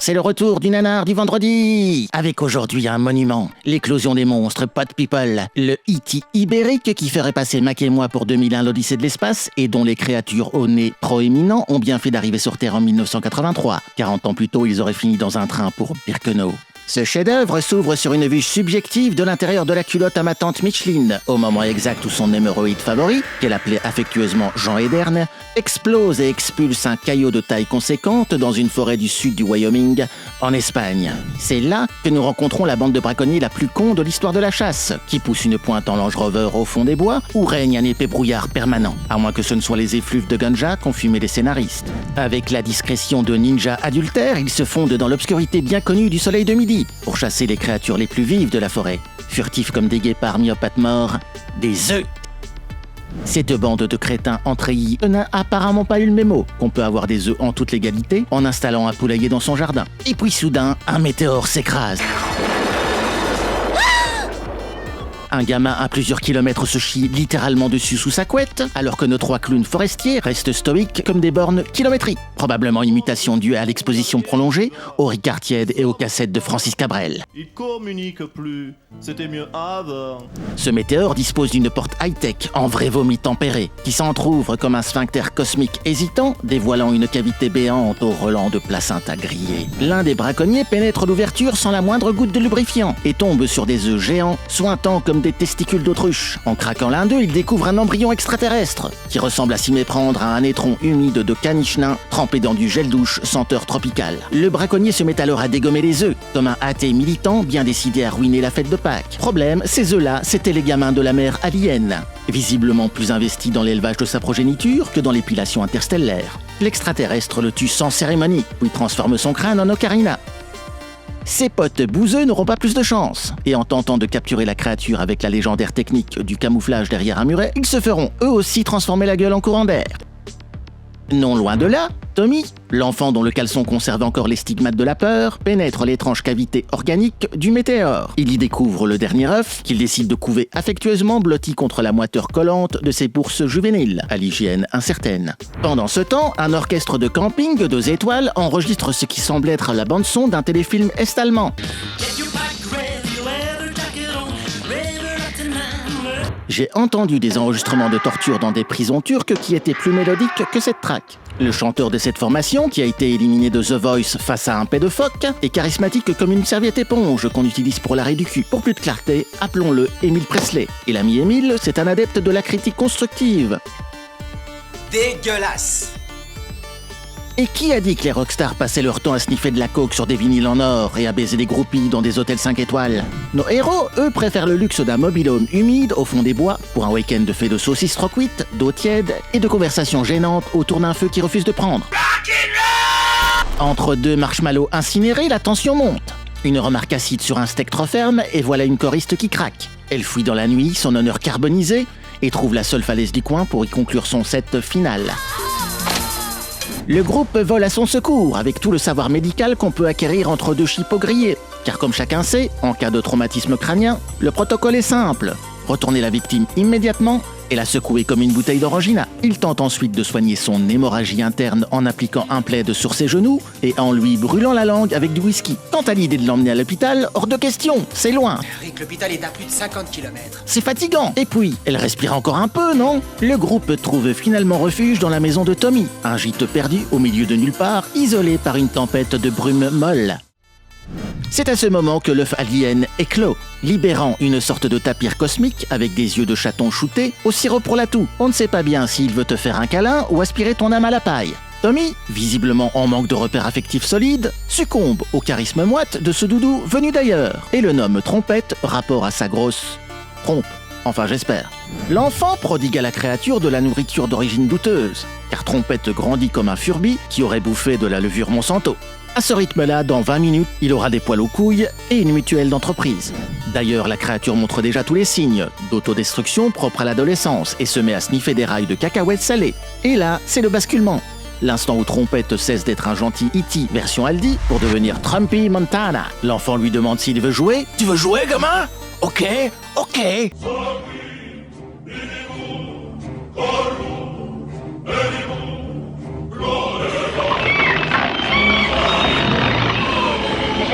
c'est le retour du nanar du vendredi. Avec aujourd'hui un monument, l'éclosion des monstres Pod People, le E.T. ibérique qui ferait passer Mac et moi pour 2001 l'Odyssée de l'espace et dont les créatures au nez proéminent ont bien fait d'arriver sur Terre en 1983. 40 ans plus tôt, ils auraient fini dans un train pour Birkenau. Ce chef-d'œuvre s'ouvre sur une vue subjective de l'intérieur de la culotte à ma tante Micheline, au moment exact où son hémorroïde favori, qu'elle appelait affectueusement Jean Ederne, explose et expulse un caillot de taille conséquente dans une forêt du sud du Wyoming, en Espagne. C'est là que nous rencontrons la bande de braconniers la plus con de l'histoire de la chasse, qui pousse une pointe en Range Rover au fond des bois, où règne un épais brouillard permanent, à moins que ce ne soient les effluves de ganja qu'ont fumé les scénaristes. Avec la discrétion de ninjas adultères, ils se fondent dans l'obscurité bien connue du soleil de midi, pour chasser les créatures les plus vives de la forêt, furtifs comme des guépards myopathes morts, des œufs. Cette bande de crétins entreillis n'a apparemment pas eu le mémo qu'on peut avoir des œufs en toute légalité en installant un poulailler dans son jardin. Et puis soudain, un météore s'écrase. Un gamin à plusieurs kilomètres se chie littéralement dessus sous sa couette, alors que nos 3 clowns forestiers restent stoïques comme des bornes kilométriques. Probablement une mutation due à l'exposition prolongée, aux Ricard tièdes et aux cassettes de Francis Cabrel. Ils communiquent plus, c'était mieux avant. Ce météore dispose d'une porte high-tech en vrai vomi tempéré, qui s'entr'ouvre comme un sphincter cosmique hésitant, dévoilant une cavité béante au relent de placenta grillé. L'un des braconniers pénètre l'ouverture sans la moindre goutte de lubrifiant et tombe sur des œufs géants, sointant comme des testicules d'autruche. En craquant l'un d'eux, il découvre un embryon extraterrestre qui ressemble à s'y méprendre à un étron humide de caniche nain trempé dans du gel douche senteur tropicale. Le braconnier se met alors à dégommer les œufs, comme un athée militant bien décidé à ruiner la fête de Pâques. Problème, ces œufs-là, c'étaient les gamins de la mère Alien, visiblement plus investi dans l'élevage de sa progéniture que dans l'épilation interstellaire. L'extraterrestre le tue sans cérémonie, puis transforme son crâne en ocarina. Ses potes bouseux n'auront pas plus de chance, et en tentant de capturer la créature avec la légendaire technique du camouflage derrière un muret, ils se feront eux aussi transformer la gueule en courant d'air. Non loin de là, Tommy, l'enfant dont le caleçon conserve encore les stigmates de la peur, pénètre l'étrange cavité organique du météore. Il y découvre le dernier œuf, qu'il décide de couver affectueusement blotti contre la moiteur collante de ses bourses juvéniles, à l'hygiène incertaine. Pendant ce temps, un orchestre de camping 2 étoiles enregistre ce qui semble être la bande-son d'un téléfilm est-allemand. J'ai entendu des enregistrements de torture dans des prisons turques qui étaient plus mélodiques que cette track. Le chanteur de cette formation, qui a été éliminé de The Voice face à un pédophoque, est charismatique comme une serviette éponge qu'on utilise pour l'arrêt du cul. Pour plus de clarté, appelons-le Émile Presley. Et l'ami Émile, c'est un adepte de la critique constructive. Dégueulasse! Et qui a dit que les rockstars passaient leur temps à sniffer de la coke sur des vinyles en or et à baiser des groupies dans des hôtels 5 étoiles? Nos héros, eux, préfèrent le luxe d'un mobil-home humide au fond des bois pour un week-end fait de saucisses trop cuites, d'eau tiède et de conversations gênantes autour d'un feu qui refuse de prendre. Entre 2 marshmallows incinérés, la tension monte. Une remarque acide sur un steak trop ferme et voilà une choriste qui craque. Elle fouille dans la nuit, son honneur carbonisé, et trouve la seule falaise du coin pour y conclure son set final. Le groupe vole à son secours avec tout le savoir médical qu'on peut acquérir entre 2 chipots grillés. Car comme chacun sait, en cas de traumatisme crânien, le protocole est simple. Retourner la victime immédiatement et la secouer comme une bouteille d'orangina. Il tente ensuite de soigner son hémorragie interne en appliquant un plaid sur ses genoux et en lui brûlant la langue avec du whisky. Quant à l'idée de l'emmener à l'hôpital, hors de question, c'est loin. Rick, l'hôpital est à plus de 50 km. C'est fatigant. Et puis, elle respire encore un peu, non? Le groupe trouve finalement refuge dans la maison de Tommy, un gîte perdu au milieu de nulle part, isolé par une tempête de brume molle. C'est à ce moment que l'œuf alien éclot, libérant une sorte de tapir cosmique avec des yeux de chaton shooté au sirop pour la toux. On ne sait pas bien s'il veut te faire un câlin ou aspirer ton âme à la paille. Tommy, visiblement en manque de repères affectifs solides, succombe au charisme moite de ce doudou venu d'ailleurs et le nomme Trompette, rapport à sa grosse trompe. Enfin, j'espère. L'enfant prodigue à la créature de la nourriture d'origine douteuse, car Trompette grandit comme un Furby qui aurait bouffé de la levure Monsanto. À ce rythme-là, dans 20 minutes, il aura des poils aux couilles et une mutuelle d'entreprise. D'ailleurs, la créature montre déjà tous les signes d'autodestruction propres à l'adolescence et se met à sniffer des rails de cacahuètes salées. Et là, c'est le basculement. L'instant où Trompette cesse d'être un gentil E.T. version Aldi pour devenir Trumpy Montana. L'enfant lui demande s'il veut jouer. « Tu veux jouer, gamin ? Ok, ok !»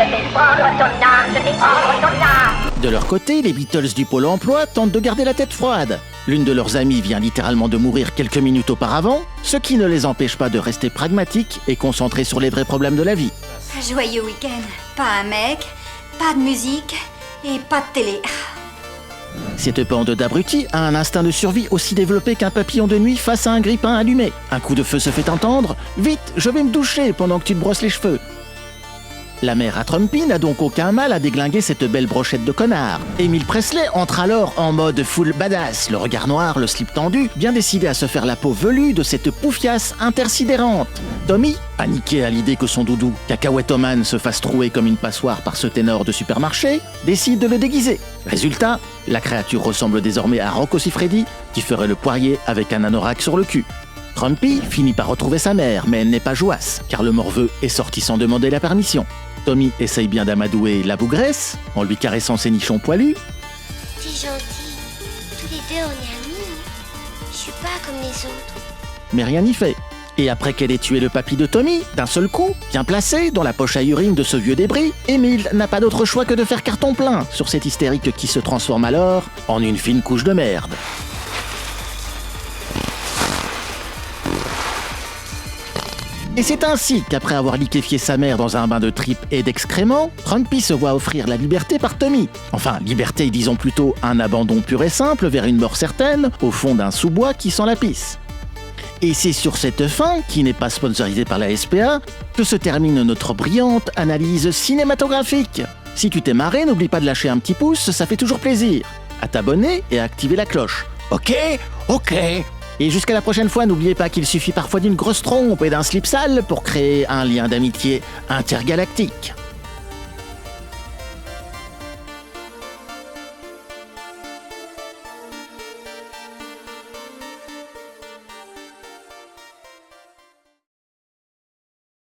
vais prendre ton âme, je vais prendre ton âme. De leur côté, les Beatles du Pôle emploi tentent de garder la tête froide. L'une de leurs amies vient littéralement de mourir quelques minutes auparavant, ce qui ne les empêche pas de rester pragmatiques et concentrés sur les vrais problèmes de la vie. Joyeux week-end. Pas un mec, pas de musique et pas de télé. Cette bande d'abrutis a un instinct de survie aussi développé qu'un papillon de nuit face à un grille-pain allumé. Un coup de feu se fait entendre. « Vite, je vais me doucher pendant que tu te brosses les cheveux !» La mère à Trumpy n'a donc aucun mal à déglinguer cette belle brochette de connard. Emile Presley entre alors en mode full badass, le regard noir, le slip tendu, bien décidé à se faire la peau velue de cette poufiasse intersidérante. Tommy, paniqué à l'idée que son doudou, Cacahuètoman, se fasse trouer comme une passoire par ce ténor de supermarché, décide de le déguiser. Résultat, la créature ressemble désormais à Rocco Siffredi, qui ferait le poirier avec un anorak sur le cul. Trumpy finit par retrouver sa mère, mais elle n'est pas joasse, car le morveux est sorti sans demander la permission. Tommy essaye bien d'amadouer la bougresse, en lui caressant ses nichons poilus. T'es gentil. Tous les deux, on est amis. Je suis pas comme les autres. Mais rien n'y fait. Et après qu'elle ait tué le papy de Tommy, d'un seul coup, bien placé dans la poche à urine de ce vieux débris, Emile n'a pas d'autre choix que de faire carton plein sur cette hystérique qui se transforme alors en une fine couche de merde. Et c'est ainsi qu'après avoir liquéfié sa mère dans un bain de tripes et d'excréments, Trumpy se voit offrir la liberté par Tommy. Enfin, liberté, disons plutôt un abandon pur et simple vers une mort certaine, au fond d'un sous-bois qui sent la pisse. Et c'est sur cette fin, qui n'est pas sponsorisée par la SPA, que se termine notre brillante analyse cinématographique. Si tu t'es marré, n'oublie pas de lâcher un petit pouce, ça fait toujours plaisir. À t'abonner et à activer la cloche. Ok. Et jusqu'à la prochaine fois, n'oubliez pas qu'il suffit parfois d'une grosse trompe et d'un slip sale pour créer un lien d'amitié intergalactique.